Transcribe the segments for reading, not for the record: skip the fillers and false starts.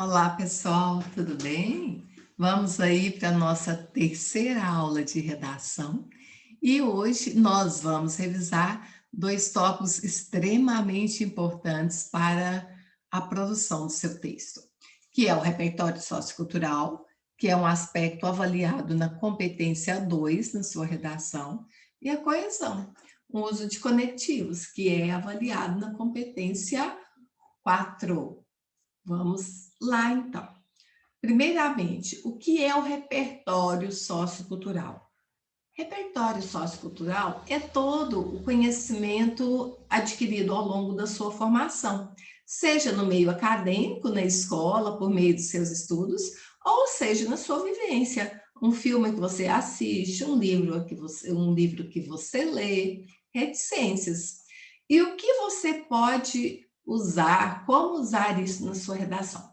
Olá, pessoal, tudo bem? Vamos aí para a nossa terceira aula de redação e hoje nós vamos revisar dois tópicos extremamente importantes para a produção do seu texto, que é o repertório sociocultural, que é um aspecto avaliado na competência 2 na sua redação, e a coesão, o uso de conectivos, que é avaliado na competência 4. Vamos lá, então. Primeiramente, o que é o repertório sociocultural? Repertório sociocultural é todo o conhecimento adquirido ao longo da sua formação, seja no meio acadêmico, na escola, por meio dos seus estudos, ou seja, na sua vivência. Um filme que você assiste, um livro que você lê, reticências. E o que você pode usar, como usar isso na sua redação?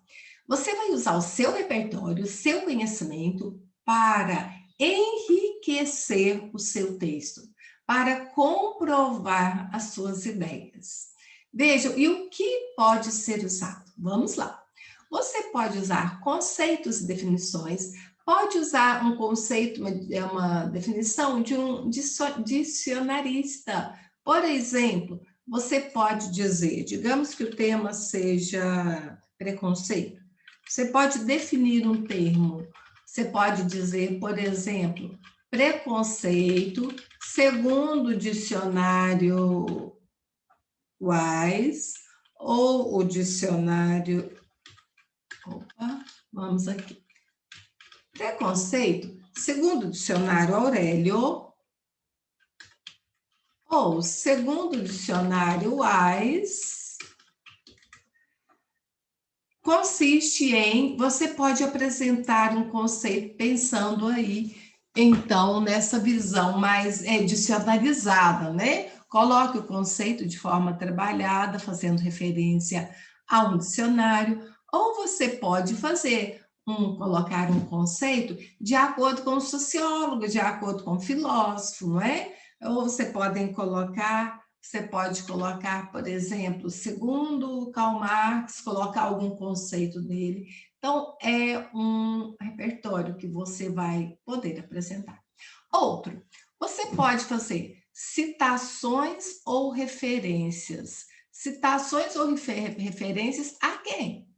Você vai usar o seu repertório, o seu conhecimento para enriquecer o seu texto, para comprovar as suas ideias. Vejam, e o que pode ser usado? Vamos lá. Você pode usar conceitos e definições, pode usar um conceito, uma definição de um dicionarista. Por exemplo, você pode dizer, digamos que o tema seja preconceito, você pode definir um termo. Você pode dizer, por exemplo, preconceito, segundo o dicionário Wise, ou o dicionário. Opa, vamos aqui. Preconceito, segundo o dicionário Aurélio, ou segundo o dicionário Wise, consiste em, você pode apresentar um conceito pensando aí, então, nessa visão mais dicionarizada, né? Coloque o conceito de forma trabalhada, fazendo referência a um dicionário, ou você pode colocar um conceito de acordo com o sociólogo, de acordo com o filósofo, não é? Ou você pode colocar, por exemplo, segundo Karl Marx, colocar algum conceito dele. Então, é um repertório que você vai poder apresentar. Outro, você pode fazer citações ou referências. Citações ou referências a quem?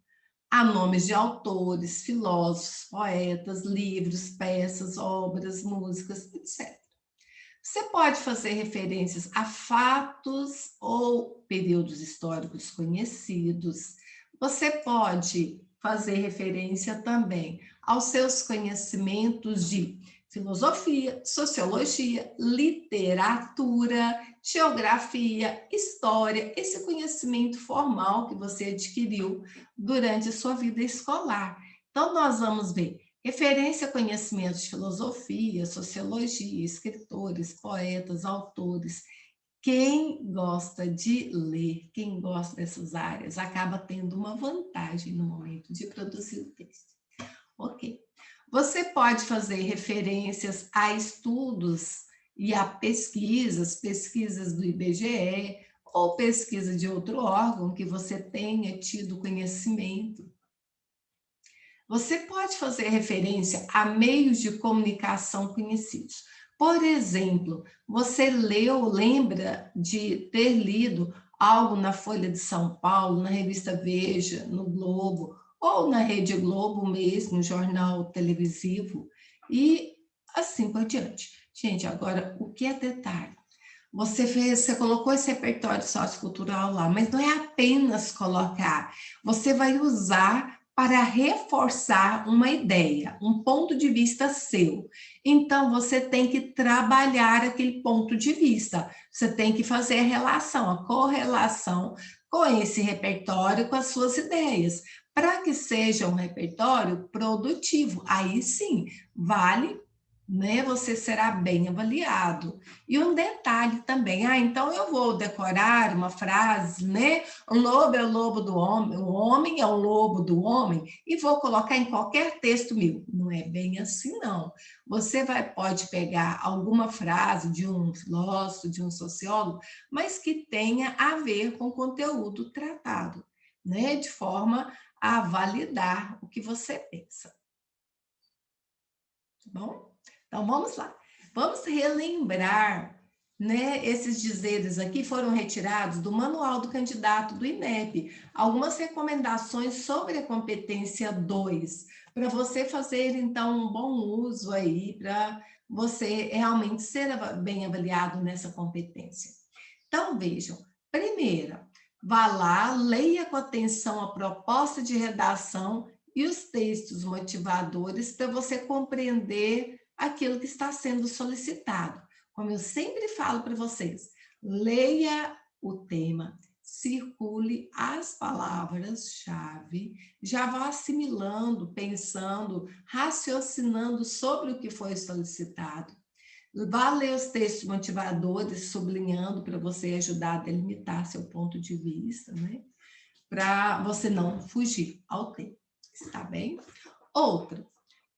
A nomes de autores, filósofos, poetas, livros, peças, obras, músicas, etc. Você pode fazer referências a fatos ou períodos históricos conhecidos. Você pode fazer referência também aos seus conhecimentos de filosofia, sociologia, literatura, geografia, história, esse conhecimento formal que você adquiriu durante a sua vida escolar. Então, nós vamos ver referência a conhecimentos de filosofia, sociologia, escritores, poetas, autores. Quem gosta de ler, quem gosta dessas áreas, acaba tendo uma vantagem no momento de produzir o texto. Ok. Você pode fazer referências a estudos e a pesquisas do IBGE, ou pesquisa de outro órgão que você tenha tido conhecimento. Você pode fazer referência a meios de comunicação conhecidos. Por exemplo, você lembra de ter lido algo na Folha de São Paulo, na revista Veja, no Globo, ou na Rede Globo mesmo, jornal televisivo, e assim por diante. Gente, agora, o que é detalhe? Você colocou esse repertório sociocultural lá, mas não é apenas colocar. Você vai usar para reforçar uma ideia, um ponto de vista seu. Então, você tem que trabalhar aquele ponto de vista. Você tem que fazer a relação, a correlação com esse repertório, com as suas ideias, para que seja um repertório produtivo. Aí sim, vale, né? Você será bem avaliado. E um detalhe também, então eu vou decorar uma frase, né? O lobo é o lobo do homem, o homem é o lobo do homem, e vou colocar em qualquer texto meu. Não é bem assim, não. Você pode pegar alguma frase de um filósofo, de um sociólogo, mas que tenha a ver com o conteúdo tratado, né? De forma a validar o que você pensa. Tá bom? Então, vamos lá. Vamos relembrar, né? Esses dizeres aqui foram retirados do Manual do Candidato do INEP. Algumas recomendações sobre a competência 2, para você fazer, então, um bom uso aí, para você realmente ser bem avaliado nessa competência. Então, vejam, primeira, vá lá, leia com atenção a proposta de redação e os textos motivadores para você compreender aquilo que está sendo solicitado. Como eu sempre falo para vocês, leia o tema, circule as palavras-chave, já vá assimilando, pensando, raciocinando sobre o que foi solicitado. Vá ler os textos motivadores, sublinhando para você ajudar a delimitar seu ponto de vista, né? Para você não fugir ao tema. Está bem? Outra,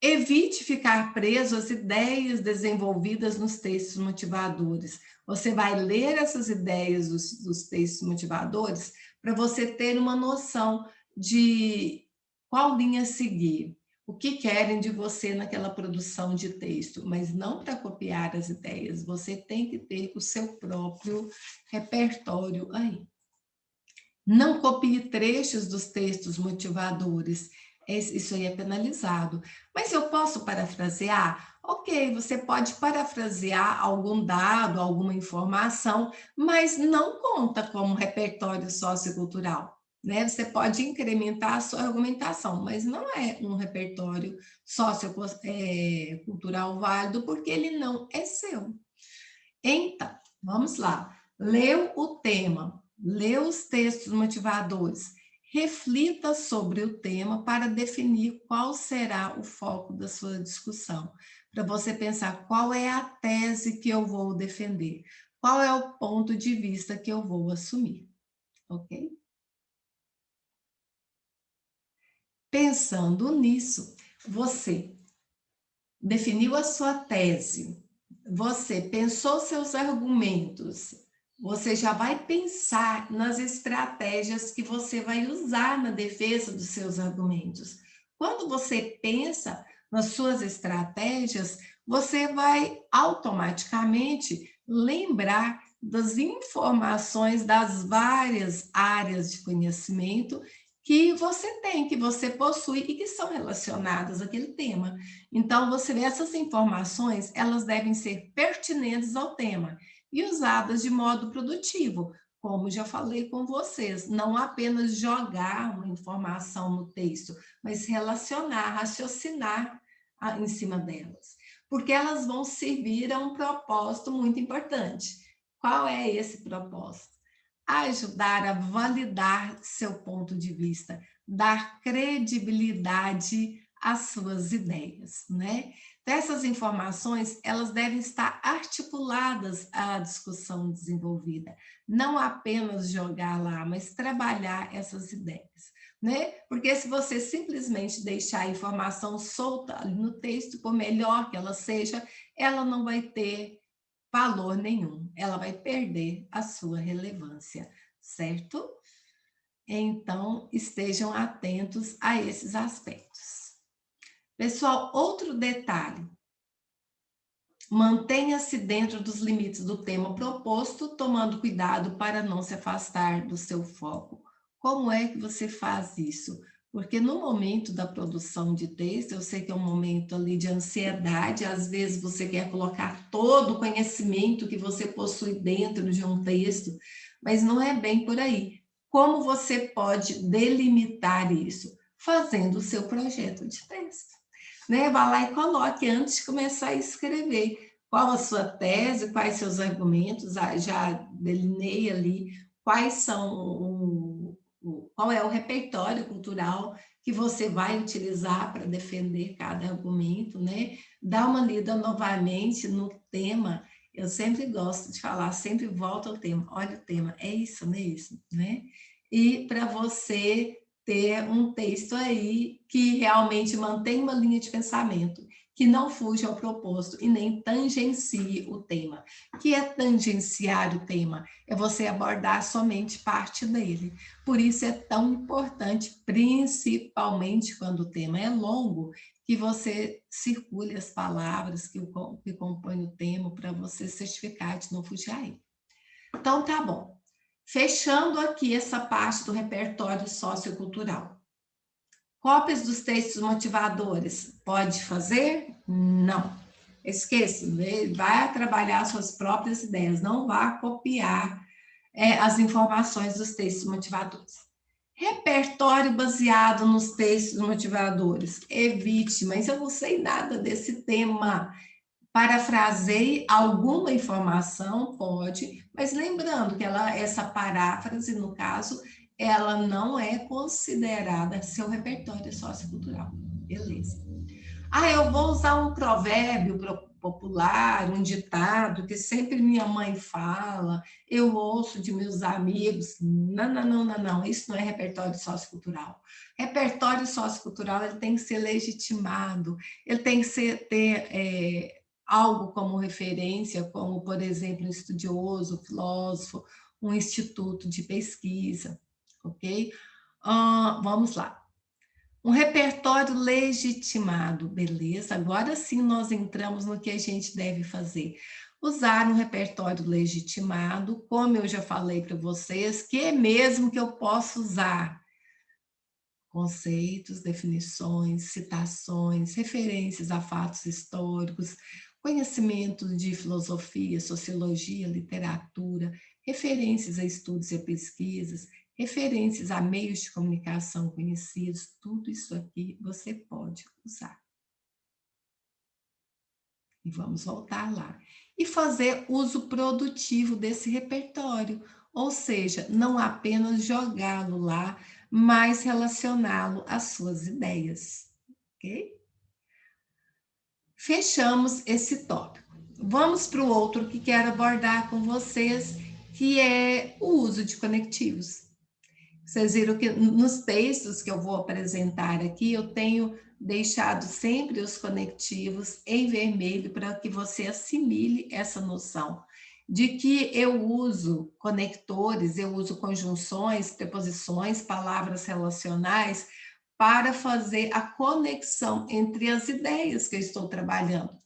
evite ficar preso às ideias desenvolvidas nos textos motivadores. Você vai ler essas ideias dos textos motivadores para você ter uma noção de qual linha seguir, o que querem de você naquela produção de texto, mas não para copiar as ideias, você tem que ter o seu próprio repertório aí. Não copie trechos dos textos motivadores, isso aí é penalizado. Mas eu posso parafrasear? Ok, você pode parafrasear algum dado, alguma informação, mas não conta como repertório sociocultural, né? Você pode incrementar a sua argumentação, mas não é um repertório sociocultural válido, porque ele não é seu. Então, vamos lá. Leu o tema, leu os textos motivadores, reflita sobre o tema para definir qual será o foco da sua discussão. Para você pensar qual é a tese que eu vou defender, qual é o ponto de vista que eu vou assumir, ok? Pensando nisso, você definiu a sua tese, você pensou seus argumentos, você já vai pensar nas estratégias que você vai usar na defesa dos seus argumentos. Quando você pensa nas suas estratégias, você vai automaticamente lembrar das informações das várias áreas de conhecimento que você tem, que você possui e que são relacionadas àquele tema. Então, você vê essas informações, elas devem ser pertinentes ao tema e usadas de modo produtivo, como já falei com vocês, não apenas jogar uma informação no texto, mas relacionar, raciocinar em cima delas, porque elas vão servir a um propósito muito importante. Qual é esse propósito? Ajudar a validar seu ponto de vista, dar credibilidade às suas ideias, né? Então, essas informações, elas devem estar articuladas à discussão desenvolvida, não apenas jogar lá, mas trabalhar essas ideias, né? Porque se você simplesmente deixar a informação solta ali no texto, por melhor que ela seja, ela não vai ter valor nenhum, ela vai perder a sua relevância, certo? Então, estejam atentos a esses aspectos. Pessoal, outro detalhe, mantenha-se dentro dos limites do tema proposto, tomando cuidado para não se afastar do seu foco. Como é que você faz isso? Porque no momento da produção de texto, eu sei que é um momento ali de ansiedade, às vezes você quer colocar todo o conhecimento que você possui dentro de um texto, mas não é bem por aí. Como você pode delimitar isso? Fazendo o seu projeto de texto, né? Vá lá e coloque antes de começar a escrever qual a sua tese, quais seus argumentos, já delineie ali quais são qual é o repertório cultural que você vai utilizar para defender cada argumento, né? Dá uma lida novamente no tema. Eu sempre gosto de falar, sempre volto ao tema. Olha o tema, é isso mesmo, né? E para você ter um texto aí que realmente mantém uma linha de pensamento, que não fuja ao proposto e nem tangencie o tema. O que é tangenciar o tema? É você abordar somente parte dele. Por isso é tão importante, principalmente quando o tema é longo, que você circule as palavras que compõem o tema para você certificar de não fugir a ele. Então, tá bom. Fechando aqui essa parte do repertório sociocultural. Cópias dos textos motivadores, pode fazer? Não. Esqueça, vai trabalhar suas próprias ideias, não vá copiar as informações dos textos motivadores. Repertório baseado nos textos motivadores, evite, mas eu não sei nada desse tema. Parafraseie alguma informação, pode, mas lembrando que essa paráfrase, no caso, ela não é considerada seu repertório sociocultural. Beleza. Eu vou usar um provérbio popular, um ditado que sempre minha mãe fala, eu ouço de meus amigos. Não, não, não, não, não. Isso não é repertório sociocultural. Repertório sociocultural ele tem que ser legitimado, ele tem que ter algo como referência, como, por exemplo, um estudioso, filósofo, um instituto de pesquisa, ok? Vamos lá. Um repertório legitimado, beleza? Agora sim nós entramos no que a gente deve fazer. Usar um repertório legitimado, como eu já falei para vocês, que é mesmo que eu posso usar conceitos, definições, citações, referências a fatos históricos, conhecimento de filosofia, sociologia, literatura, referências a estudos e a pesquisas, referências a meios de comunicação conhecidos, tudo isso aqui você pode usar. E vamos voltar lá. E fazer uso produtivo desse repertório, ou seja, não apenas jogá-lo lá, mas relacioná-lo às suas ideias, ok? Fechamos esse tópico. Vamos para o outro que quero abordar com vocês, que é o uso de conectivos. Vocês viram que nos textos que eu vou apresentar aqui, eu tenho deixado sempre os conectivos em vermelho para que você assimile essa noção de que eu uso conectores, eu uso conjunções, preposições, palavras relacionais para fazer a conexão entre as ideias que eu estou trabalhando,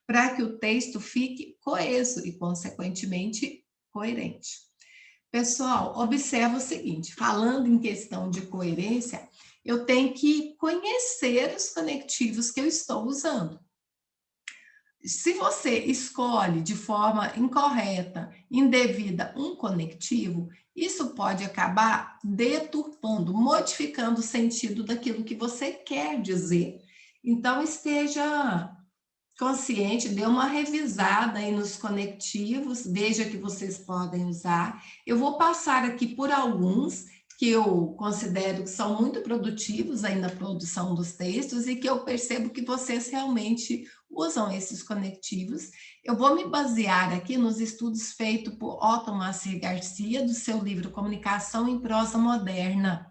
para que o texto fique coeso e, consequentemente, coerente. Pessoal, observa o seguinte, falando em questão de coerência, eu tenho que conhecer os conectivos que eu estou usando. Se você escolhe de forma incorreta, indevida um conectivo, isso pode acabar deturpando, modificando o sentido daquilo que você quer dizer. Então, esteja consciente, dê uma revisada aí nos conectivos, veja que vocês podem usar. Eu vou passar aqui por alguns que eu considero que são muito produtivos aí na produção dos textos e que eu percebo que vocês realmente usam esses conectivos. Eu vou me basear aqui nos estudos feitos por Otto Maciel Garcia, do seu livro Comunicação em Prosa Moderna,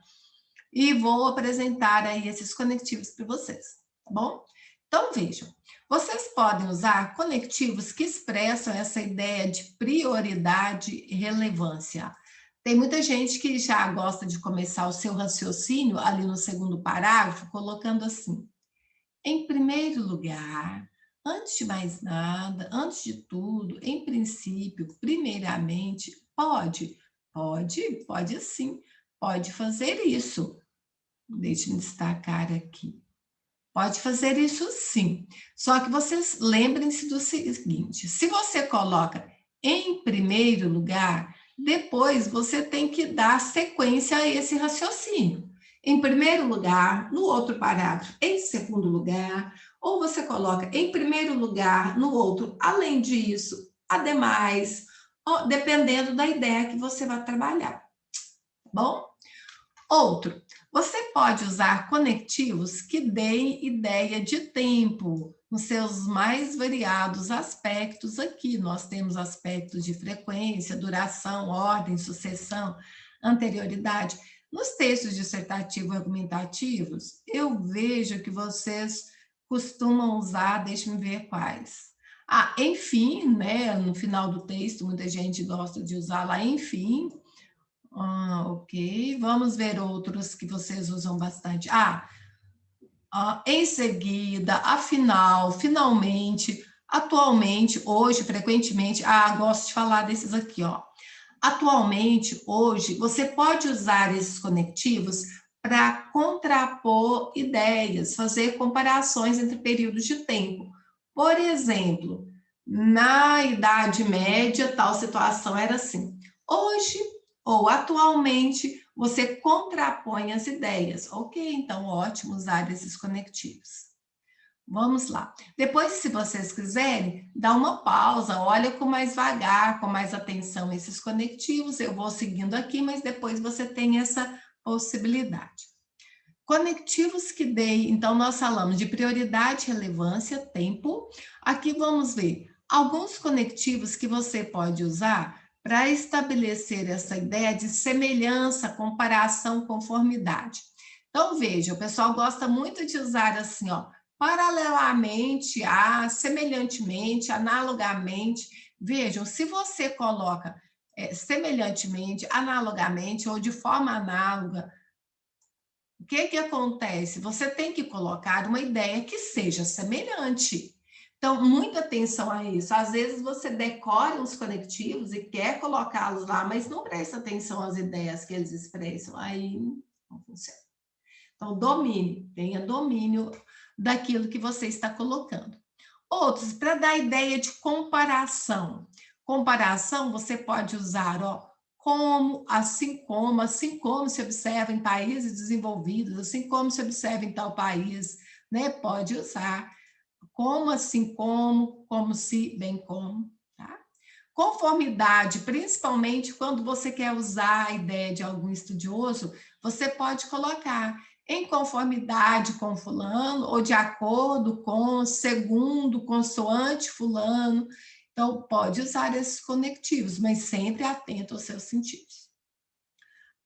e vou apresentar aí esses conectivos para vocês, tá bom? Então, vejam, vocês podem usar conectivos que expressam essa ideia de prioridade e relevância. Tem muita gente que já gosta de começar o seu raciocínio ali no segundo parágrafo, colocando assim: em primeiro lugar, antes de mais nada, antes de tudo, em princípio, primeiramente, pode sim, pode fazer isso. Deixe-me destacar aqui. Pode fazer isso sim. Só que vocês lembrem-se do seguinte: se você coloca em primeiro lugar, depois você tem que dar sequência a esse raciocínio. Em primeiro lugar, no outro parágrafo, em segundo lugar, ou você coloca em primeiro lugar, no outro, além disso, ademais, dependendo da ideia que você vai trabalhar. Tá bom? Outro, você pode usar conectivos que deem ideia de tempo, nos seus mais variados aspectos aqui. Nós temos aspectos de frequência, duração, ordem, sucessão, anterioridade. Nos textos dissertativos argumentativos, eu vejo que vocês costumam usar, deixa eu ver quais. Ah, enfim, né? No final do texto, muita gente gosta de usar lá, enfim. Ah, ok. Vamos ver outros que vocês usam bastante. Em seguida, afinal, finalmente, atualmente, hoje, frequentemente. Gosto de falar desses aqui, ó. Atualmente, hoje, você pode usar esses conectivos para contrapor ideias, fazer comparações entre períodos de tempo. Por exemplo, na Idade Média, tal situação era assim. Hoje, ou atualmente, você contrapõe as ideias. Ok, então, ótimo usar esses conectivos. Vamos lá. Depois, se vocês quiserem, dá uma pausa, olha com mais vagar, com mais atenção esses conectivos. Eu vou seguindo aqui, mas depois você tem essa possibilidade. Conectivos que dei, então nós falamos de prioridade, relevância, tempo. Aqui vamos ver alguns conectivos que você pode usar para estabelecer essa ideia de semelhança, comparação, conformidade. Então veja, o pessoal gosta muito de usar assim, ó, paralelamente a, semelhantemente, analogamente. Vejam, se você coloca semelhantemente, analogamente ou de forma análoga, o que acontece? Você tem que colocar uma ideia que seja semelhante. Então, muita atenção a isso. Às vezes você decora os conectivos e quer colocá-los lá, mas não presta atenção às ideias que eles expressam. Aí não funciona. Então, tenha domínio daquilo que você está colocando. Outros, para dar ideia de comparação. Comparação, você pode usar, ó, assim como se observa em países desenvolvidos, assim como se observa em tal país, né? Pode usar como, assim como se, bem como, tá? Conformidade, principalmente quando você quer usar a ideia de algum estudioso, você pode colocar em conformidade com fulano, ou de acordo com, segundo, consoante fulano. Então, pode usar esses conectivos, mas sempre atento aos seus sentidos.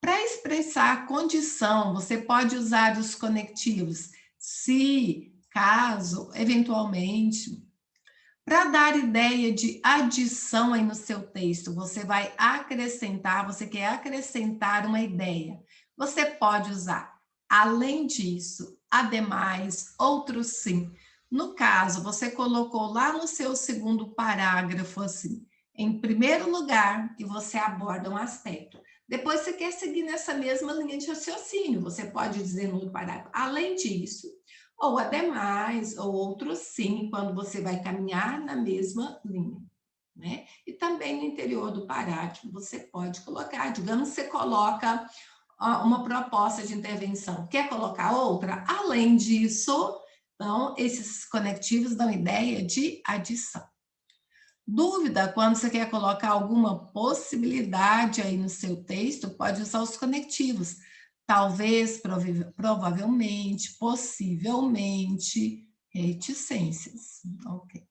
Para expressar a condição, você pode usar os conectivos se, caso, eventualmente. Para dar ideia de adição aí no seu texto, você vai acrescentar, você quer acrescentar uma ideia. Você pode usar além disso, ademais, outro sim. No caso, você colocou lá no seu segundo parágrafo assim, em primeiro lugar, e você aborda um aspecto. Depois você quer seguir nessa mesma linha de raciocínio, você pode dizer no parágrafo, além disso, ou ademais, ou outro sim, quando você vai caminhar na mesma linha, né? E também no interior do parágrafo você pode colocar, digamos que você coloca uma proposta de intervenção, quer colocar outra? Além disso, então, esses conectivos dão ideia de adição. Dúvida, quando você quer colocar alguma possibilidade aí no seu texto, pode usar os conectivos. Talvez, provavelmente, possivelmente, reticências. Ok.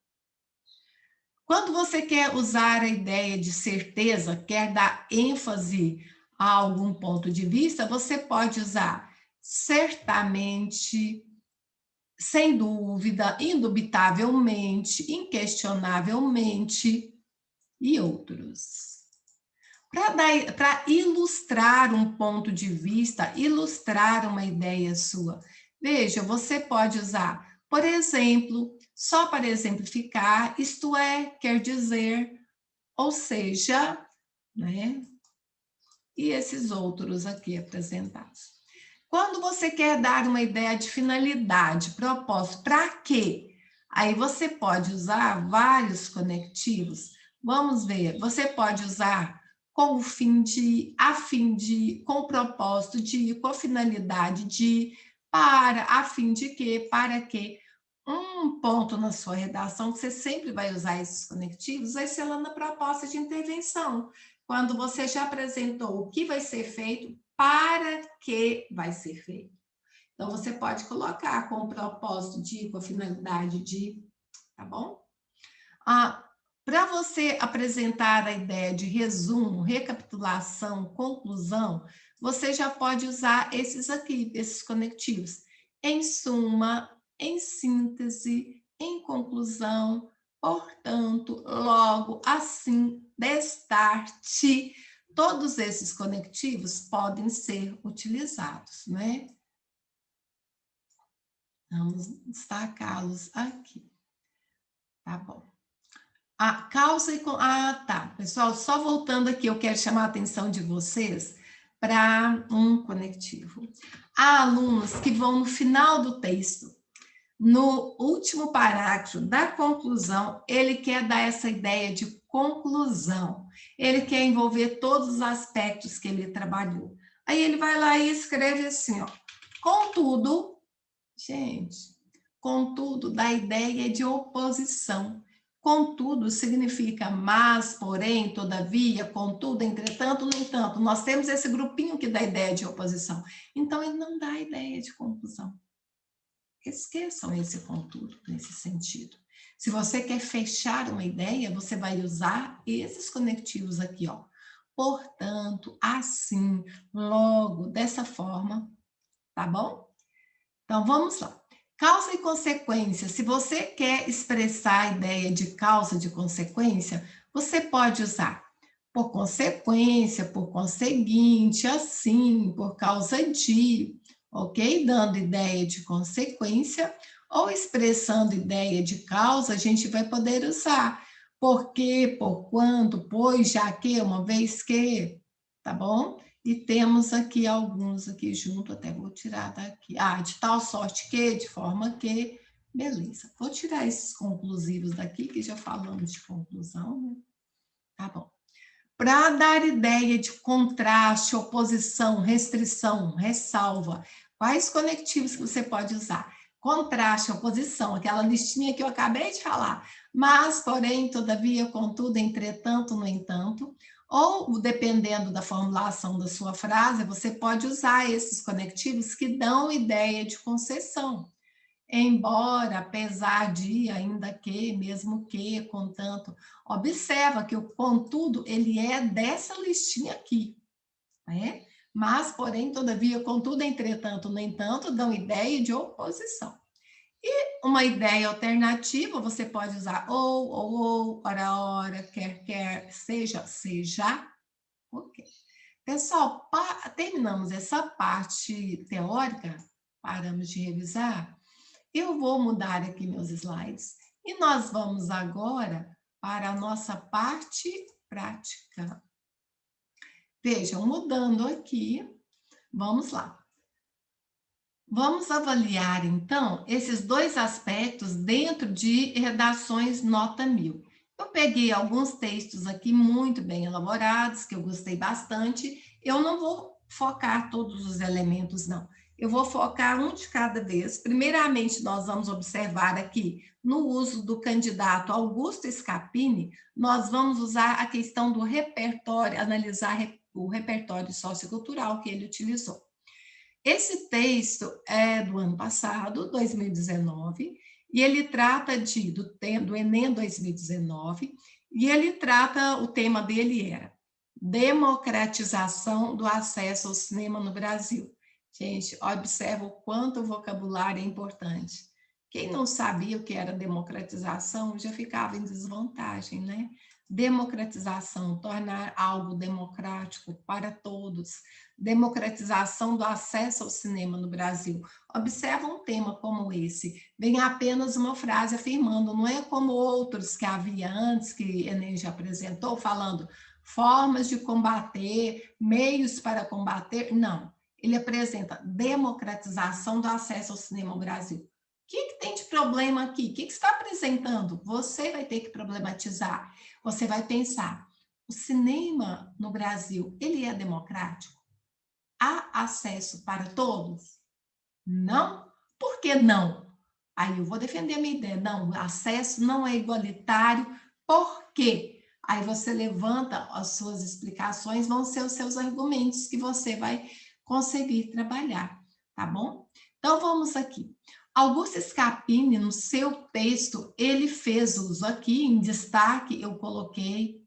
Quando você quer usar a ideia de certeza, quer dar ênfase a algum ponto de vista, você pode usar certamente, sem dúvida, indubitavelmente, inquestionavelmente e outros. Para ilustrar um ponto de vista, ilustrar uma ideia sua. Veja, você pode usar, por exemplo, só para exemplificar, isto é, quer dizer, ou seja, né? E esses outros aqui apresentados. Quando você quer dar uma ideia de finalidade, propósito, para quê? Aí você pode usar vários conectivos. Vamos ver, você pode usar com o fim de, a fim de, com o propósito de, com a finalidade de, para, a fim de quê, para quê. Um ponto na sua redação que você sempre vai usar esses conectivos vai ser lá na proposta de intervenção, quando você já apresentou o que vai ser feito, para que vai ser feito. Então, você pode colocar com o propósito de, com a finalidade de, tá bom? Para você apresentar a ideia de resumo, recapitulação, conclusão, você já pode usar esses aqui, esses conectivos. Em suma, em síntese, em conclusão, portanto, logo, assim, destarte. Todos esses conectivos podem ser utilizados, né? Vamos destacá-los aqui. Tá bom. A causa e... tá. Pessoal, só voltando aqui, eu quero chamar a atenção de vocês para um conectivo. Há alunos que vão no final do texto, no último parágrafo da conclusão, ele quer dar essa ideia de conclusão. Ele quer envolver todos os aspectos que ele trabalhou. Aí ele vai lá e escreve assim, ó. Contudo, gente, contudo dá ideia de oposição. Contudo significa mas, porém, todavia, contudo, entretanto, no entanto. Nós temos esse grupinho que dá ideia de oposição. Então, ele não dá ideia de conclusão. Esqueçam esse contudo nesse sentido. Se você quer fechar uma ideia, você vai usar esses conectivos aqui, ó. Portanto, assim, logo, dessa forma, tá bom? Então, vamos lá. Causa e consequência. Se você quer expressar a ideia de causa de consequência, você pode usar por consequência, por conseguinte, assim, por causa de, ok? Dando ideia de consequência ou expressando ideia de causa, a gente vai poder usar porque, por quanto, pois, já que, uma vez que, tá bom? E temos aqui alguns aqui junto, até vou tirar daqui. De tal sorte que, de forma que, beleza. Vou tirar esses conclusivos daqui, que já falamos de conclusão, né? Tá bom. Para dar ideia de contraste, oposição, restrição, ressalva, quais conectivos que você pode usar? Contraste, oposição, aquela listinha que eu acabei de falar. Mas, porém, todavia, contudo, entretanto, no entanto, ou dependendo da formulação da sua frase, você pode usar esses conectivos que dão ideia de concessão. Embora, apesar de, ainda que, mesmo que, contanto, observa que o contudo, ele é dessa listinha aqui, né? Mas, porém, todavia, contudo, entretanto, no entanto, dão ideia de oposição. E uma ideia alternativa, você pode usar ou, ora, quer, seja, ok. Pessoal, terminamos essa parte teórica, paramos de revisar. Eu vou mudar aqui meus slides e nós vamos agora para a nossa parte prática. Vejam, mudando aqui, vamos lá. Vamos avaliar, então, esses dois aspectos dentro de redações nota 1000. Eu peguei alguns textos aqui muito bem elaborados, que eu gostei bastante. Eu não vou focar todos os elementos, não. Eu vou focar um de cada vez. Primeiramente, nós vamos observar aqui, no uso do candidato Augusto Scapini, nós vamos usar a questão do repertório, analisar o repertório sociocultural que ele utilizou. Esse texto é do ano passado, 2019, e ele trata do Enem 2019, e ele trata, o tema dele era democratização do acesso ao cinema no Brasil. Gente, observa o quanto o vocabulário é importante. Quem não sabia o que era democratização já ficava em desvantagem, né? Democratização, tornar algo democrático para todos, democratização do acesso ao cinema no Brasil. Observa um tema como esse, vem apenas uma frase afirmando, não é como outros que havia antes, que Enem já apresentou, falando formas de combater, meios para combater, não. Ele apresenta democratização do acesso ao cinema no Brasil. O que tem de problema aqui? O que está apresentando? Você vai ter que problematizar. Você vai pensar, o cinema no Brasil, ele é democrático? Há acesso para todos? Não? Por que não? Aí eu vou defender a minha ideia. Não, o acesso não é igualitário. Por quê? Aí você levanta as suas explicações, vão ser os seus argumentos que você vai conseguir trabalhar, tá bom? Então, vamos aqui. Augusto Scapini, no seu texto, ele fez uso aqui, em destaque, eu coloquei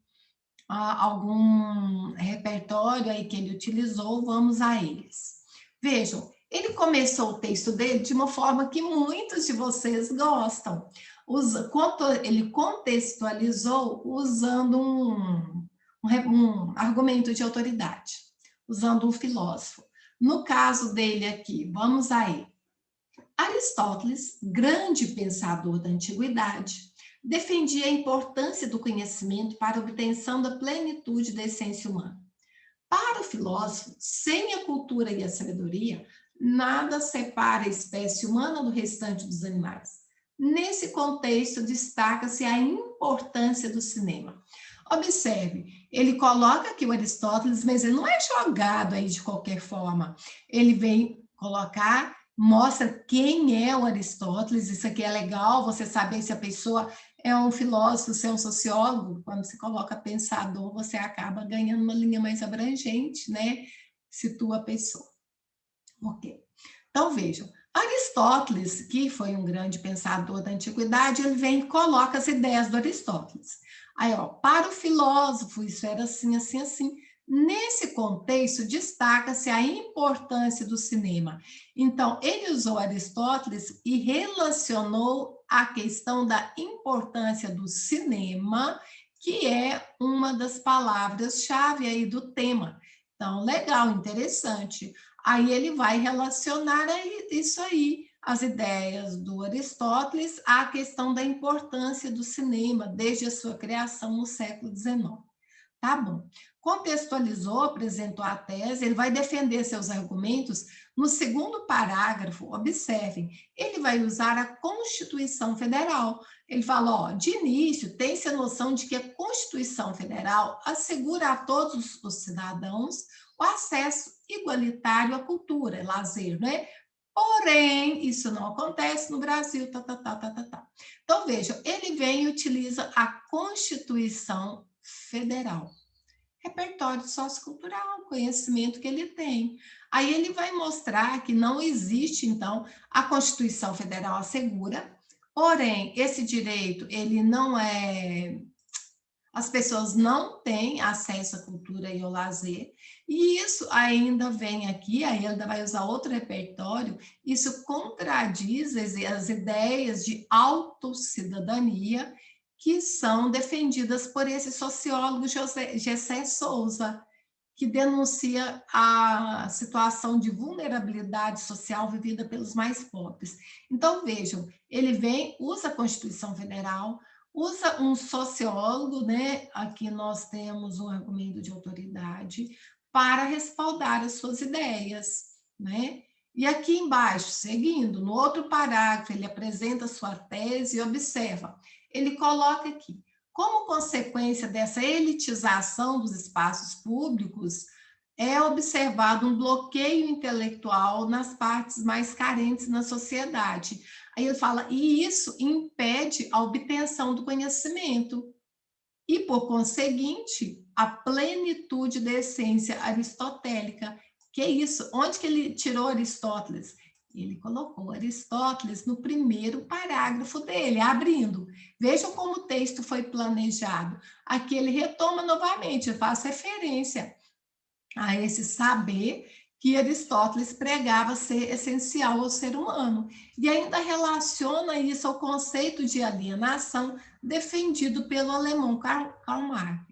algum repertório aí que ele utilizou, vamos a eles. Vejam, Ele começou o texto dele de uma forma que muitos de vocês gostam. Ele contextualizou usando um argumento de autoridade, usando um filósofo. No caso dele aqui, vamos aí. Aristóteles, grande pensador da antiguidade, defendia a importância do conhecimento para a obtenção da plenitude da essência humana. Para o filósofo, sem a cultura e a sabedoria, nada separa a espécie humana do restante dos animais. Nesse contexto, destaca-se a importância do cinema. Observe, ele coloca aqui o Aristóteles, mas ele não é jogado aí de qualquer forma. Ele vem colocar, mostra quem é o Aristóteles. Isso aqui é legal, você saber se a pessoa é um filósofo, se é um sociólogo. Quando você coloca pensador, você acaba ganhando uma linha mais abrangente, né? Situa a pessoa. Ok. Então, vejam, Aristóteles, que foi um grande pensador da antiguidade, ele vem e coloca as ideias do Aristóteles. Aí, ó, para o filósofo, isso era assim, assim, assim. Nesse contexto, destaca-se a importância do cinema. Então, ele usou Aristóteles e relacionou a questão da importância do cinema, que é uma das palavras-chave aí do tema. Então, legal, interessante. Aí ele vai relacionar isso aí, as ideias do Aristóteles, à questão da importância do cinema desde a sua criação no século XIX. Tá bom. Contextualizou, apresentou a tese, ele vai defender seus argumentos. No segundo parágrafo, observem, ele vai usar a Constituição Federal. Ele fala, ó, de início, tem-se a noção de que a Constituição Federal assegura a todos os cidadãos o acesso igualitário à cultura, lazer, né? Porém, isso não acontece no Brasil, tá, tá, tá, tá, tá, tá. Então, vejam, ele vem e utiliza a Constituição Federal. Repertório sociocultural, conhecimento que ele tem. Aí ele vai mostrar que não existe, então, a Constituição Federal assegura, porém, esse direito, ele não é... As pessoas não têm acesso à cultura e ao lazer, e isso ainda vem aqui, aí ele ainda vai usar outro repertório, isso contradiz as ideias de autocidadania que são defendidas por esse sociólogo Gessé Souza, que denuncia a situação de vulnerabilidade social vivida pelos mais pobres. Então, vejam, ele vem, usa a Constituição Federal, usa um sociólogo, né? Aqui nós temos um argumento de autoridade para respaldar as suas ideias, né? E aqui embaixo, seguindo, no outro parágrafo, ele apresenta a sua tese e observa. Ele coloca aqui, como consequência dessa elitização dos espaços públicos, é observado um bloqueio intelectual nas partes mais carentes na sociedade. Aí ele fala, e isso impede a obtenção do conhecimento e, por conseguinte, a plenitude da essência aristotélica. Que é isso? Onde que ele tirou Aristóteles? Ele colocou Aristóteles no primeiro parágrafo dele, abrindo. Vejam como o texto foi planejado. Aqui ele retoma novamente, faz referência a esse saber que Aristóteles pregava ser essencial ao ser humano. E ainda relaciona isso ao conceito de alienação defendido pelo alemão Karl Marx.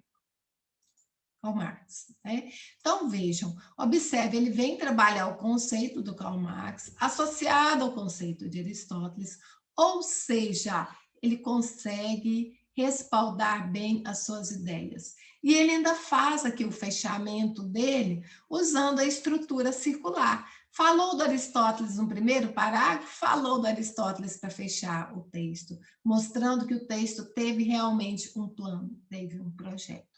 Né? Então, vejam, observe, ele vem trabalhar o conceito do Karl Marx associado ao conceito de Aristóteles, ou seja, ele consegue respaldar bem as suas ideias. E ele ainda faz aqui o fechamento dele usando a estrutura circular. Falou do Aristóteles no primeiro parágrafo, falou do Aristóteles para fechar o texto, mostrando que o texto teve realmente um plano, teve um projeto.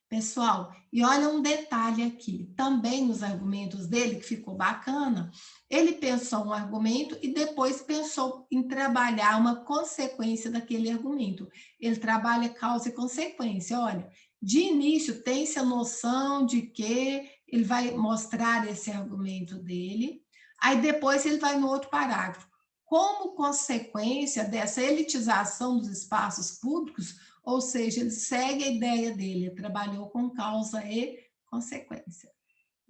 Pessoal, e olha um detalhe aqui, também nos argumentos dele, que ficou bacana, ele pensou um argumento e depois pensou em trabalhar uma consequência daquele argumento. Ele trabalha causa e consequência. Olha, de início tem-se a noção de que ele vai mostrar esse argumento dele, aí depois ele vai no outro parágrafo. Como consequência dessa elitização dos espaços públicos, ou seja, ele segue a ideia dele, trabalhou com causa e consequência.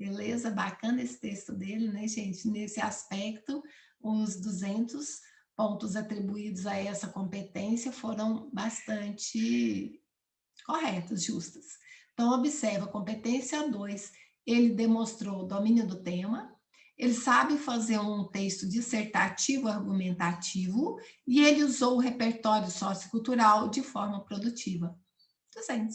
Beleza? Bacana esse texto dele, né, gente? Nesse aspecto, os 200 pontos atribuídos a essa competência foram bastante corretos, justos. Então, observa, competência 2, ele demonstrou domínio do tema, ele sabe fazer um texto dissertativo, argumentativo, e ele usou o repertório sociocultural de forma produtiva. 200.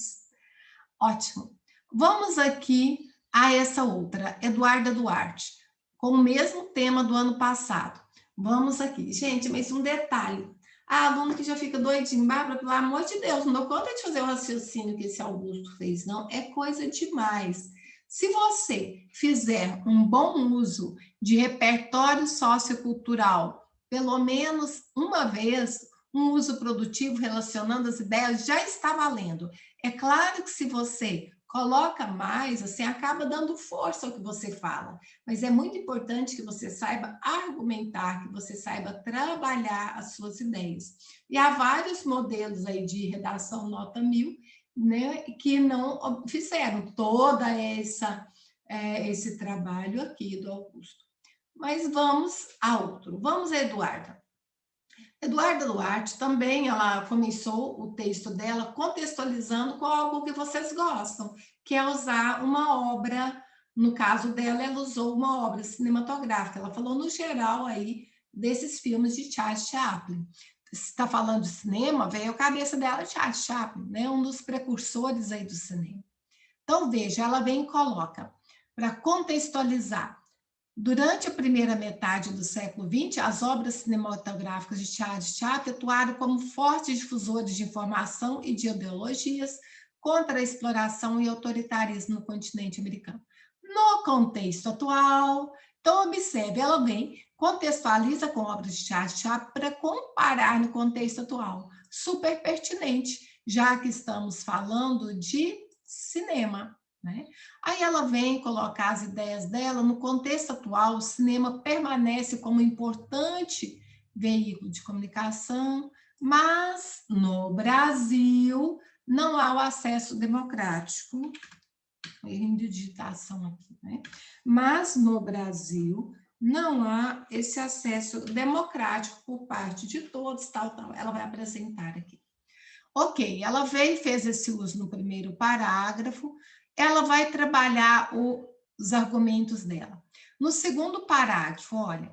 Ótimo. Vamos aqui a essa outra, Eduarda Duarte, com o mesmo tema do ano passado. Vamos aqui. Gente, mas um detalhe. A aluno que já fica doidinho, Bárbara, pelo amor de Deus, não dou conta de fazer o raciocínio que esse Augusto fez, não. É coisa demais. Se você fizer um bom uso de repertório sociocultural, pelo menos uma vez, um uso produtivo relacionando as ideias, já está valendo. É claro que se você coloca mais, assim, acaba dando força ao que você fala, mas é muito importante que você saiba argumentar, que você saiba trabalhar as suas ideias. E há vários modelos aí de redação nota 1000, né, que não fizeram toda esse trabalho aqui do Augusto. Mas vamos a outro. Vamos a Eduarda. Eduarda Duarte também, ela começou o texto dela contextualizando com algo que vocês gostam, que é usar uma obra, no caso dela, ela usou uma obra cinematográfica, ela falou no geral aí desses filmes de Charles Chaplin. Se está falando de cinema, veio a cabeça dela Charles Chaplin, né? Um dos precursores aí do cinema. Então, veja, ela vem e coloca, para contextualizar, durante a primeira metade do século XX, as obras cinematográficas de Charles Chaplin atuaram como fortes difusores de informação e de ideologias contra a exploração e autoritarismo no continente americano. No contexto atual, então observe, ela vem, contextualiza com obras de Charles Chaplin para comparar no contexto atual. Super pertinente, já que estamos falando de cinema, né? Aí ela vem colocar as ideias dela no contexto atual. O cinema permanece como importante veículo de comunicação, mas no Brasil não há o acesso democrático. Erro de digitação aqui, né? Mas no Brasil não há esse acesso democrático por parte de todos, tal, tal. Ela vai apresentar aqui. Ok, ela veio e fez esse uso no primeiro parágrafo, ela vai trabalhar os argumentos dela. No segundo parágrafo, olha,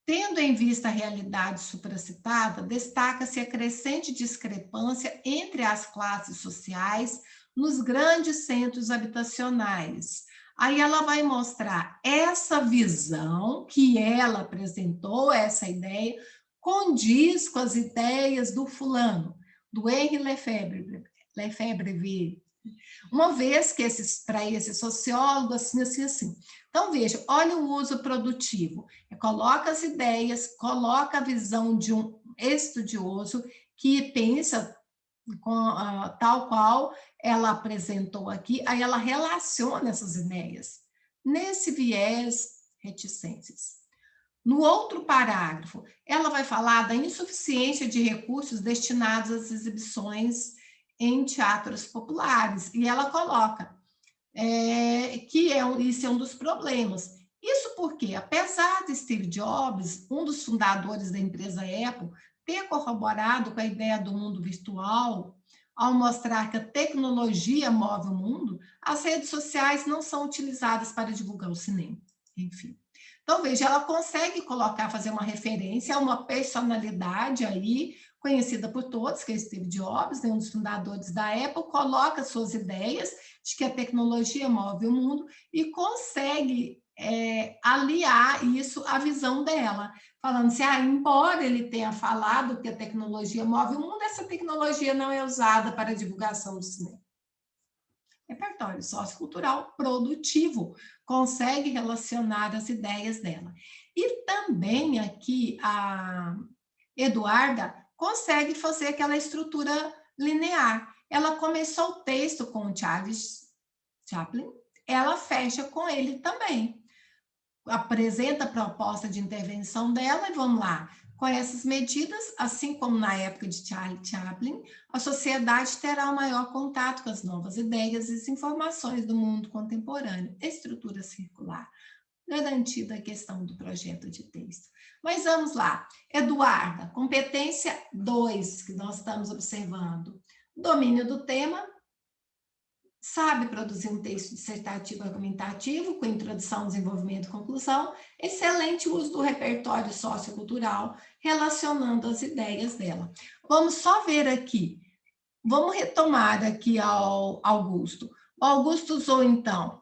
tendo em vista a realidade supracitada, destaca-se a crescente discrepância entre as classes sociais nos grandes centros habitacionais. Aí ela vai mostrar essa visão que ela apresentou, essa ideia, condiz com as ideias do fulano, do Henri Lefebvre, uma vez que para esse sociólogo, assim. Então, veja, olha o uso produtivo. Coloca as ideias, coloca a visão de um estudioso que pensa tal qual ela apresentou aqui, aí ela relaciona essas ideias. Nesse viés, reticências. No outro parágrafo, ela vai falar da insuficiência de recursos destinados às exibições em teatros populares, e ela coloca que isso é um dos problemas. Isso porque, apesar de Steve Jobs, um dos fundadores da empresa Apple, ter corroborado com a ideia do mundo virtual, ao mostrar que a tecnologia move o mundo, as redes sociais não são utilizadas para divulgar o cinema. Enfim. Então, veja, ela consegue colocar, fazer uma referência a uma personalidade aí, conhecida por todos, que é Steve Jobs, né, um dos fundadores da Apple, coloca suas ideias de que a tecnologia move o mundo e consegue aliar isso à visão dela, falando assim, embora ele tenha falado que a tecnologia move o mundo, essa tecnologia não é usada para a divulgação do cinema. Repertório sociocultural produtivo, consegue relacionar as ideias dela. E também aqui a Eduarda consegue fazer aquela estrutura linear. Ela começou o texto com o Charles Chaplin, ela fecha com ele também. Apresenta a proposta de intervenção dela e vamos lá. Com essas medidas, assim como na época de Charlie Chaplin, a sociedade terá um maior contato com as novas ideias e as informações do mundo contemporâneo. Estrutura circular, garantida a questão do projeto de texto. Mas vamos lá. Eduarda, competência 2, que nós estamos observando. Domínio do tema, sabe produzir um texto dissertativo argumentativo, com introdução, desenvolvimento e conclusão, excelente uso do repertório sociocultural, relacionando as ideias dela. Vamos só ver aqui, vamos retomar aqui ao Augusto. O Augusto usou, então,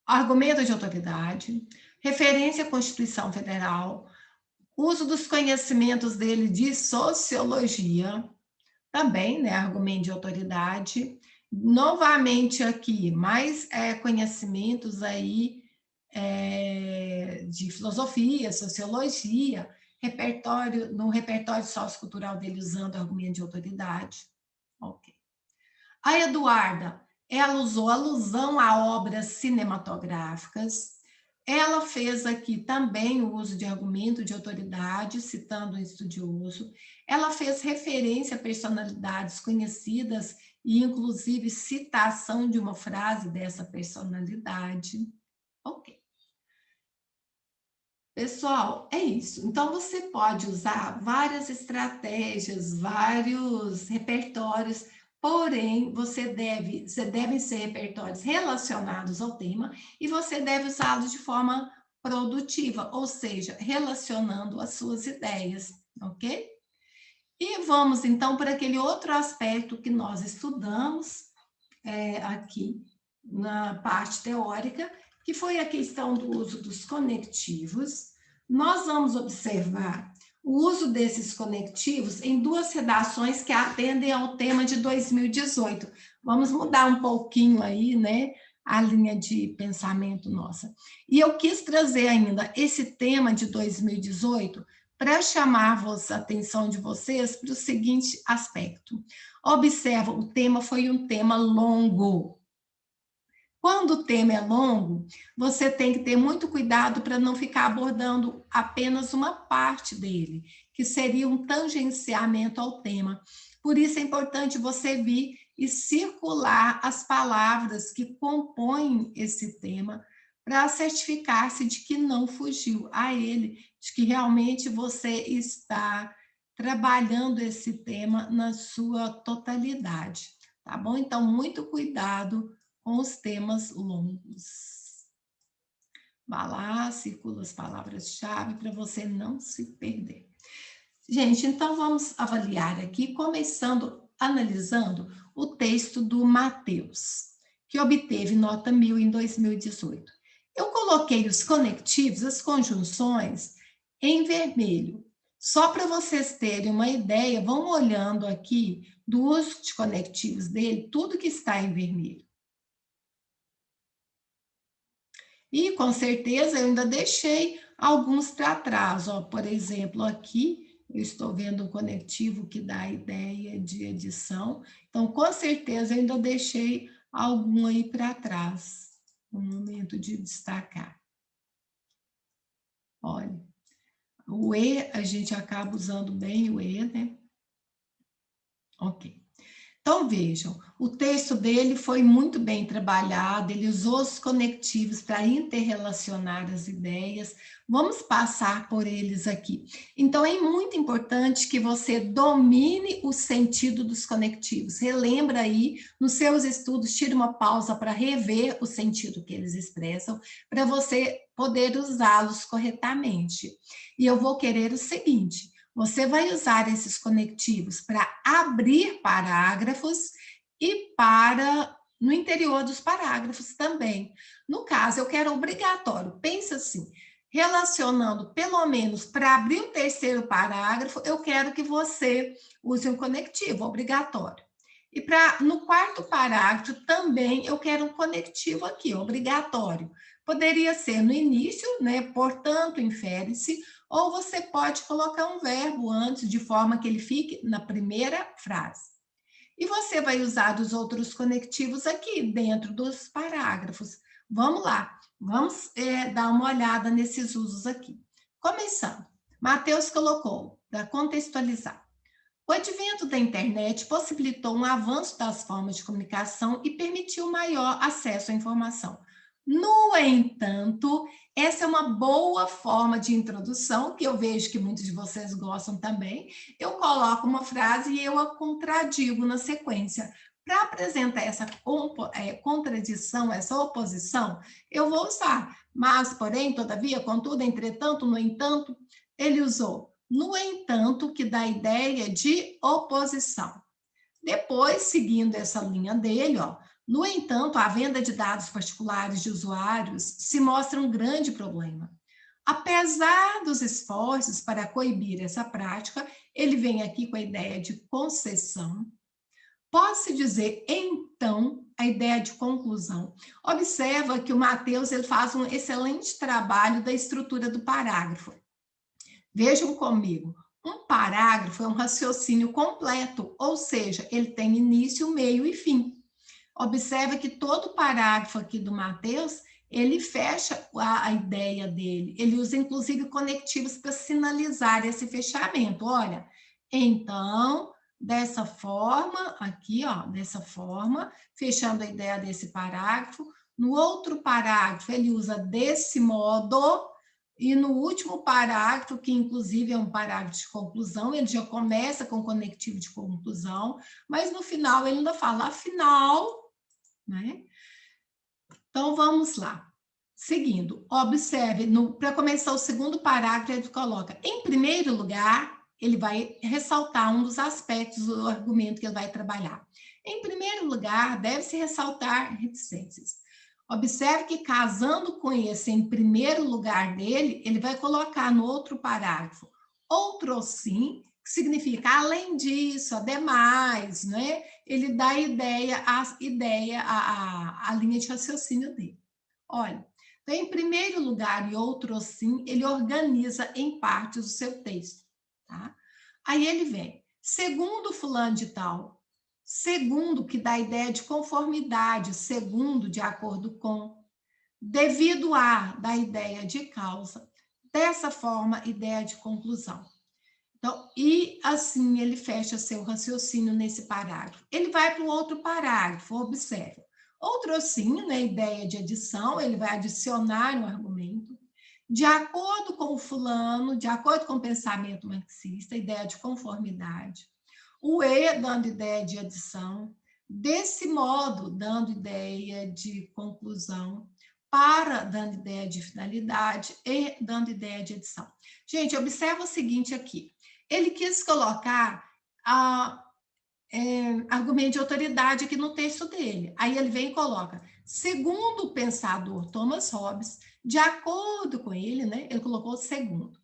argumento de autoridade, referência à Constituição Federal, uso dos conhecimentos dele de sociologia, também, né, argumento de autoridade. Novamente aqui, mais conhecimentos aí de filosofia, sociologia, no repertório sociocultural dele usando argumento de autoridade. Ok. A Eduarda, ela usou alusão a obras cinematográficas. Ela fez aqui também o uso de argumento de autoridade, citando um estudioso. Ela fez referência a personalidades conhecidas e, inclusive, citação de uma frase dessa personalidade. Ok. Pessoal, é isso. Então, você pode usar várias estratégias, vários repertórios, porém, devem ser repertórios relacionados ao tema e você deve usá-los de forma produtiva, ou seja, relacionando as suas ideias, ok? E vamos, então, para aquele outro aspecto que nós estudamos aqui na parte teórica, que foi a questão do uso dos conectivos. Nós vamos observar o uso desses conectivos em duas redações que atendem ao tema de 2018. Vamos mudar um pouquinho aí, né, a linha de pensamento nossa. E eu quis trazer ainda esse tema de 2018 para chamar a atenção de vocês para o seguinte aspecto. Observa, o tema foi um tema longo. Quando o tema é longo, você tem que ter muito cuidado para não ficar abordando apenas uma parte dele, que seria um tangenciamento ao tema. Por isso é importante você vir e circular as palavras que compõem esse tema para certificar-se de que não fugiu a ele, de que realmente você está trabalhando esse tema na sua totalidade, tá bom? Então, muito cuidado com os temas longos. Vá lá, circula as palavras-chave para você não se perder. Gente, então vamos avaliar aqui, analisando o texto do Mateus, que obteve nota 1000 em 2018. Eu coloquei os conectivos, as conjunções, em vermelho. Só para vocês terem uma ideia, vão olhando aqui do uso de conectivos dele, tudo que está em vermelho. E, com certeza, eu ainda deixei alguns para trás. Ó, por exemplo, aqui, eu estou vendo um conectivo que dá a ideia de edição. Então, com certeza, eu ainda deixei algum aí para trás, no momento de destacar. Olha, o E, a gente acaba usando bem o E, né? Ok. Então, vejam, o texto dele foi muito bem trabalhado, ele usou os conectivos para interrelacionar as ideias. Vamos passar por eles aqui. Então, é muito importante que você domine o sentido dos conectivos. Relembra aí, nos seus estudos, tire uma pausa para rever o sentido que eles expressam, para você poder usá-los corretamente. E eu vou querer o seguinte: você vai usar esses conectivos para abrir parágrafos e para no interior dos parágrafos também. No caso, eu quero obrigatório. Pensa assim, relacionando pelo menos para abrir o terceiro parágrafo, eu quero que você use um conectivo obrigatório. E no quarto parágrafo também eu quero um conectivo aqui, obrigatório. Poderia ser no início, né? Portanto, infere-se, ou você pode colocar um verbo antes, de forma que ele fique na primeira frase. E você vai usar os outros conectivos aqui, dentro dos parágrafos. Vamos lá, vamos dar uma olhada nesses usos aqui. Começando, Mateus colocou, para contextualizar, o advento da internet possibilitou um avanço das formas de comunicação e permitiu maior acesso à informação. No entanto, essa é uma boa forma de introdução, que eu vejo que muitos de vocês gostam também. Eu coloco uma frase e eu a contradigo na sequência. Para apresentar essa contradição, essa oposição, eu vou usar mas, porém, todavia, contudo, entretanto, no entanto, ele usou no entanto, que dá a ideia de oposição. Depois, seguindo essa linha dele, ó, no entanto, a venda de dados particulares de usuários se mostra um grande problema. Apesar dos esforços para coibir essa prática, ele vem aqui com a ideia de concessão. Pode-se dizer, então, a ideia de conclusão. Observa que o Mateus ele faz um excelente trabalho da estrutura do parágrafo. Vejam comigo, um parágrafo é um raciocínio completo, ou seja, ele tem início, meio e fim. Observa que todo parágrafo aqui do Mateus, ele fecha a ideia dele, ele usa inclusive conectivos para sinalizar esse fechamento. Olha, então, dessa forma, aqui, ó, dessa forma, fechando a ideia desse parágrafo. No outro parágrafo, ele usa desse modo. E no último parágrafo, que inclusive é um parágrafo de conclusão, ele já começa com conectivo de conclusão, mas no final ele ainda fala, afinal, né? Então vamos lá. Seguindo, observe, para começar o segundo parágrafo, ele coloca, em primeiro lugar, ele vai ressaltar um dos aspectos do argumento que ele vai trabalhar. Em primeiro lugar, deve-se ressaltar reticências. Observe que, casando com esse em primeiro lugar dele, ele vai colocar no outro parágrafo, outro sim, que significa além disso, ademais, né? Ele dá a ideia, a linha de raciocínio dele. Olha, então, em primeiro lugar e outro sim, ele organiza em partes o seu texto, tá? Aí ele vem, segundo fulano de tal, segundo, que dá a ideia de conformidade, segundo, de acordo com, devido a, dá a ideia de causa, dessa forma, ideia de conclusão. Então, e assim ele fecha seu raciocínio nesse parágrafo. Ele vai para o outro parágrafo, observe. Outro sim, né, ideia de adição, ele vai adicionar um argumento. De acordo com o fulano, de acordo com o pensamento marxista, ideia de conformidade. O E dando ideia de adição, desse modo dando ideia de conclusão, para dando ideia de finalidade e dando ideia de adição. Gente, observa o seguinte aqui. Ele quis colocar argumento de autoridade aqui no texto dele. Aí ele vem e coloca, segundo o pensador Thomas Hobbes, de acordo com ele, né, ele colocou segundo.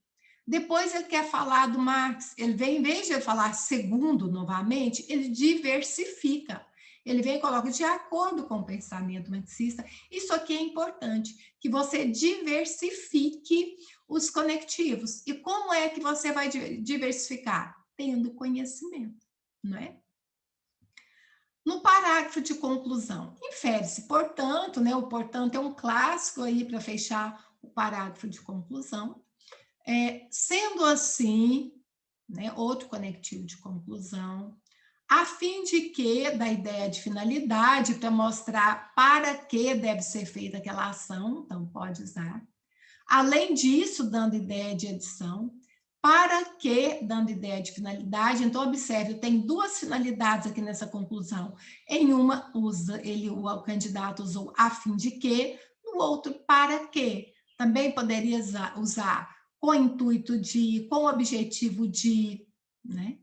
Depois ele quer falar do Marx, ele vem, em vez de falar segundo novamente, ele diversifica. Ele vem e coloca de acordo com o pensamento marxista. Isso aqui é importante, que você diversifique os conectivos. E como é que você vai diversificar? Tendo conhecimento, não é? No parágrafo de conclusão, infere-se, portanto, né? O portanto é um clássico aí para fechar o parágrafo de conclusão. Sendo assim, né, outro conectivo de conclusão, a fim de que, da ideia de finalidade, para mostrar para que deve ser feita aquela ação, então pode usar. Além disso, dando ideia de adição, para que, dando ideia de finalidade, então observe, tem duas finalidades aqui nessa conclusão. Em uma, o candidato usou a fim de que, no outro, para que. Também poderia usar com o intuito de, com o objetivo de, né?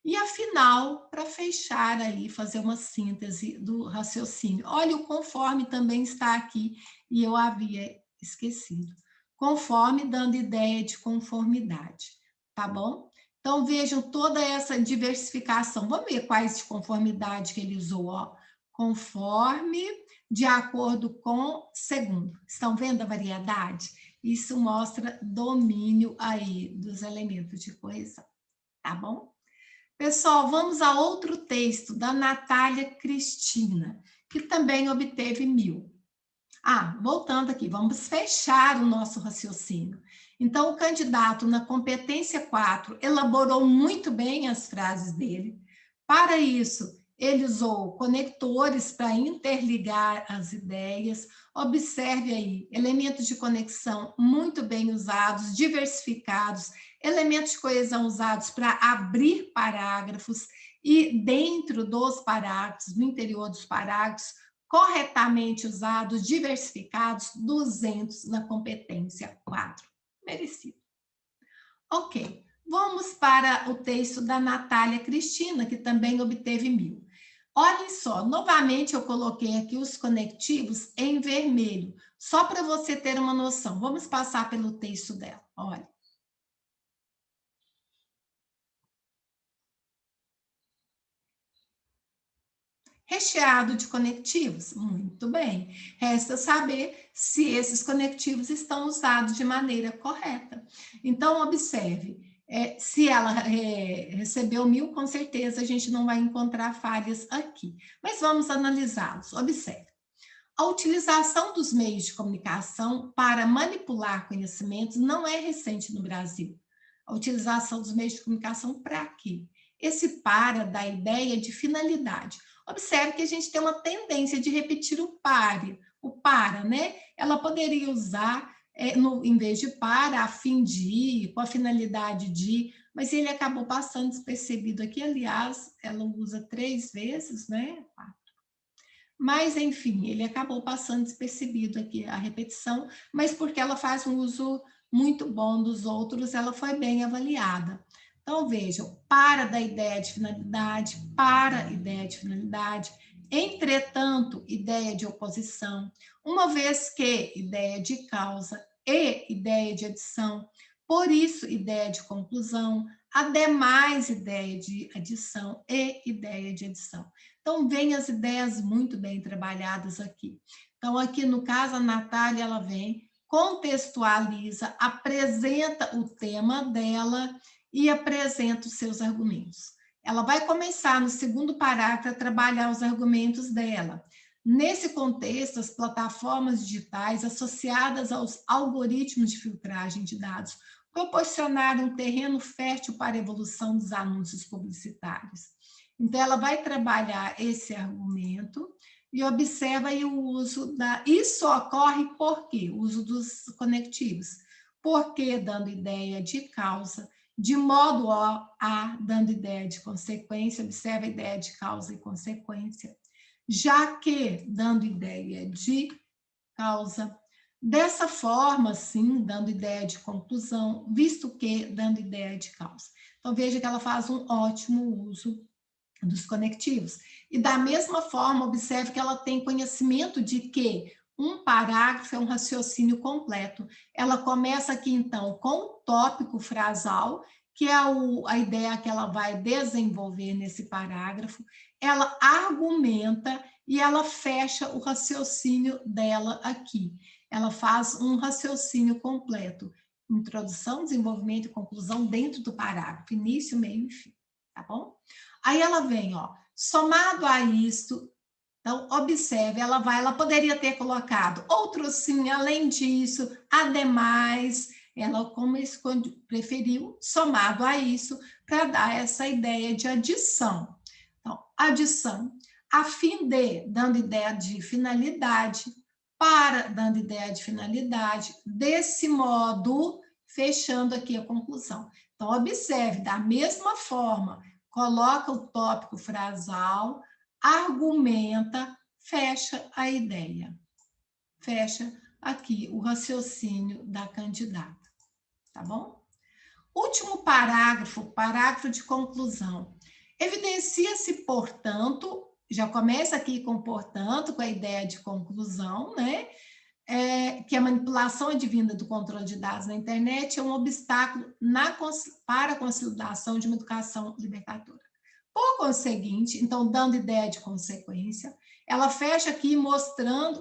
E afinal, para fechar aí, fazer uma síntese do raciocínio. Olha, o conforme também está aqui e eu havia esquecido. Conforme, dando ideia de conformidade, tá bom? Então, vejam toda essa diversificação. Vamos ver quais de conformidade que ele usou, ó. Conforme, de acordo com, segundo. Estão vendo a variedade? Isso mostra domínio aí dos elementos de coesão, tá bom? Pessoal, vamos a outro texto da Natália Cristina, que também obteve 1000. Voltando aqui, vamos fechar o nosso raciocínio. Então, o candidato na competência 4 elaborou muito bem as frases dele. Para isso, ele usou conectores para interligar as ideias. Observe aí, elementos de conexão muito bem usados, diversificados, elementos de coesão usados para abrir parágrafos e dentro dos parágrafos, no interior dos parágrafos, corretamente usados, diversificados, 200 na competência 4. Merecido. Ok, vamos para o texto da Natália Cristina, que também obteve 1000. Olhem só, novamente eu coloquei aqui os conectivos em vermelho, só para você ter uma noção. Vamos passar pelo texto dela, olha. Recheado de conectivos? Muito bem. Resta saber se esses conectivos estão usados de maneira correta. Então, observe, se ela recebeu 1000, com certeza a gente não vai encontrar falhas aqui. Mas vamos analisá-los. Observe. A utilização dos meios de comunicação para manipular conhecimentos não é recente no Brasil. A utilização dos meios de comunicação para quê? Esse para dá a ideia de finalidade. Observe que a gente tem uma tendência de repetir o para, né? Ela poderia usar, em vez de para, a fim de, com a finalidade de, mas ele acabou passando despercebido aqui. Aliás, ela usa 3 vezes, né? Mas, enfim, ele acabou passando despercebido aqui a repetição, mas porque ela faz um uso muito bom dos outros, ela foi bem avaliada. Então, vejam, para da ideia de finalidade, para ideia de finalidade, entretanto, ideia de oposição, uma vez que ideia de causa e ideia de adição, por isso, ideia de conclusão, ademais, ideia de adição e ideia de adição. Então, vem as ideias muito bem trabalhadas aqui. Então, aqui no caso, a Natália, ela vem, contextualiza, apresenta o tema dela e apresenta os seus argumentos. Ela vai começar no segundo parágrafo a trabalhar os argumentos dela. Nesse contexto, as plataformas digitais associadas aos algoritmos de filtragem de dados proporcionaram um terreno fértil para a evolução dos anúncios publicitários. Então, ela vai trabalhar esse argumento e observa aí o uso da... Isso ocorre por quê? O uso dos conectivos. Porque dando ideia de causa, de modo a, dando ideia de consequência, observa a ideia de causa e consequência, já que, dando ideia de causa, dessa forma, sim, dando ideia de conclusão, visto que, dando ideia de causa. Então, veja que ela faz um ótimo uso dos conectivos. E da mesma forma, observe que ela tem conhecimento de que um parágrafo é um raciocínio completo. Ela começa aqui, então, com o tópico frasal, que é a ideia que ela vai desenvolver nesse parágrafo. Ela argumenta e ela fecha o raciocínio dela aqui. Ela faz um raciocínio completo. Introdução, desenvolvimento e conclusão dentro do parágrafo. Início, meio e fim. Tá bom? Aí ela vem, ó, somado a isto, então, observe, ela poderia ter colocado outro sim, além disso, ademais, ela como preferiu, somado a isso, para dar essa ideia de adição. Então, adição, a fim de, dando ideia de finalidade, para, dando ideia de finalidade, desse modo, fechando aqui a conclusão. Então, observe, da mesma forma, coloca o tópico frasal, argumenta, fecha a ideia. Fecha aqui o raciocínio da candidata, tá bom? Último parágrafo, parágrafo de conclusão. Evidencia-se, portanto, já começa aqui com portanto, com a ideia de conclusão, né? Que a manipulação advinda do controle de dados na internet é um obstáculo para a consolidação de uma educação libertadora. Por conseguinte, então, dando ideia de consequência, ela fecha aqui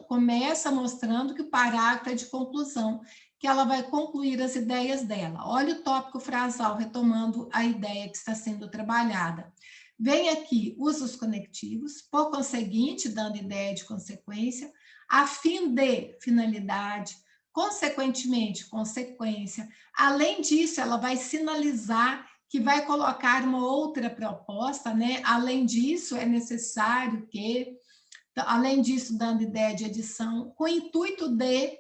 começa mostrando que o parágrafo é de conclusão, que ela vai concluir as ideias dela. Olha o tópico frasal, retomando a ideia que está sendo trabalhada. Vem aqui, usa os conectivos, por conseguinte, dando ideia de consequência, a fim de finalidade, consequentemente, consequência. Além disso, ela vai sinalizar que vai colocar uma outra proposta, né? Além disso, é necessário que, além disso, dando ideia de edição, com o intuito de,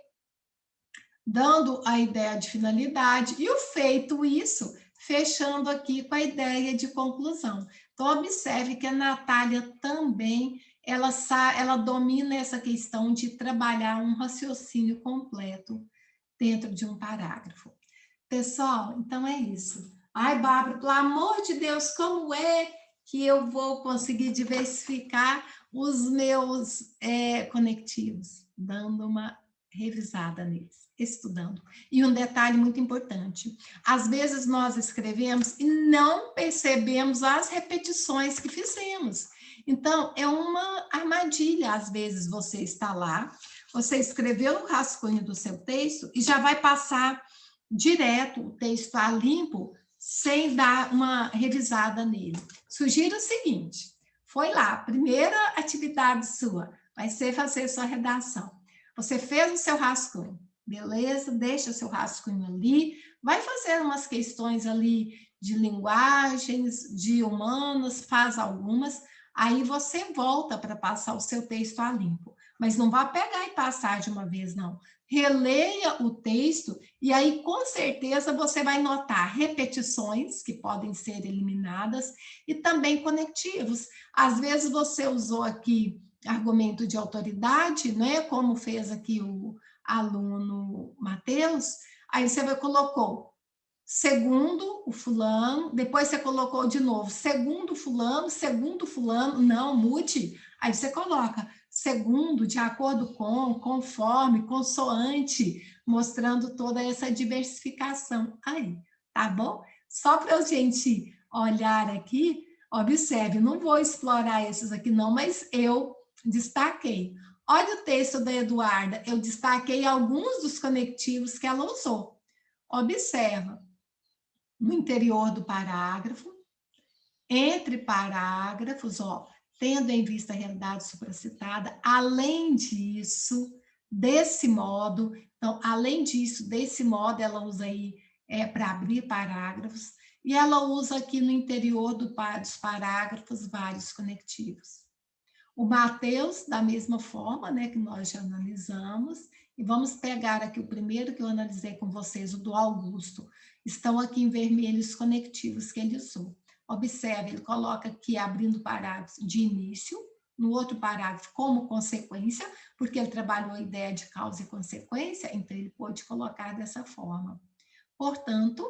dando a ideia de finalidade, e o feito isso, fechando aqui com a ideia de conclusão. Então, observe que a Natália também, ela domina essa questão de trabalhar um raciocínio completo dentro de um parágrafo. Pessoal, então é isso. Ai, Bárbara, pelo amor de Deus, como é que eu vou conseguir diversificar os meus conectivos? Dando uma revisada neles, estudando. E um detalhe muito importante, às vezes nós escrevemos e não percebemos as repetições que fizemos. Então, é uma armadilha, às vezes você está lá, você escreveu no rascunho do seu texto e já vai passar direto o texto a limpo, sem dar uma revisada nele. Sugiro o seguinte, foi lá, primeira atividade sua, vai ser fazer sua redação. Você fez o seu rascunho, beleza? Deixa o seu rascunho ali, vai fazer umas questões ali de linguagens, de humanas, faz algumas, aí você volta para passar o seu texto a limpo. Mas não vá pegar e passar de uma vez, não. Releia o texto e aí, com certeza, você vai notar repetições que podem ser eliminadas e também conectivos. Às vezes, você usou aqui argumento de autoridade, né? Como fez aqui o aluno Matheus, aí você colocou segundo o fulano, depois você colocou de novo segundo fulano, não, mude, aí você coloca segundo, de acordo com, conforme, consoante, mostrando toda essa diversificação aí, tá bom? Só para a gente olhar aqui, observe, não vou explorar esses aqui não, mas eu destaquei. Olha o texto da Eduarda, eu destaquei alguns dos conectivos que ela usou. Observa, no interior do parágrafo, entre parágrafos, ó, tendo em vista a realidade supracitada, além disso, desse modo, então, além disso, desse modo, ela usa aí para abrir parágrafos, e ela usa aqui no interior dos parágrafos vários conectivos. O Matheus, da mesma forma, né, que nós já analisamos, e vamos pegar aqui o primeiro que eu analisei com vocês, o do Augusto. Estão aqui em vermelho os conectivos que ele usou. Observe, ele coloca aqui abrindo parágrafos de início, no outro parágrafo como consequência, porque ele trabalhou a ideia de causa e consequência, então ele pode colocar dessa forma. Portanto,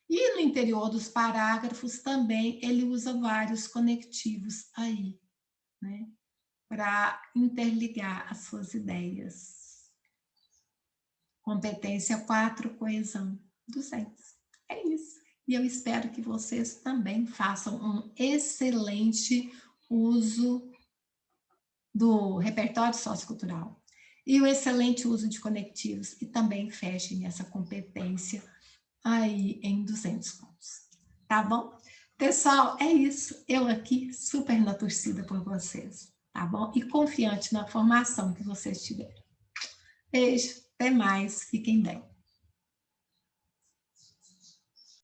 e no interior dos parágrafos também ele usa vários conectivos aí, né? Para interligar as suas ideias. Competência 4, coesão 200. É isso. E eu espero que vocês também façam um excelente uso do repertório sociocultural e um excelente uso de conectivos e também fechem essa competência aí em 200 pontos. Tá bom? Pessoal, é isso. Eu aqui super na torcida por vocês. Tá bom? E confiante na formação que vocês tiveram. Beijo, até mais, fiquem bem.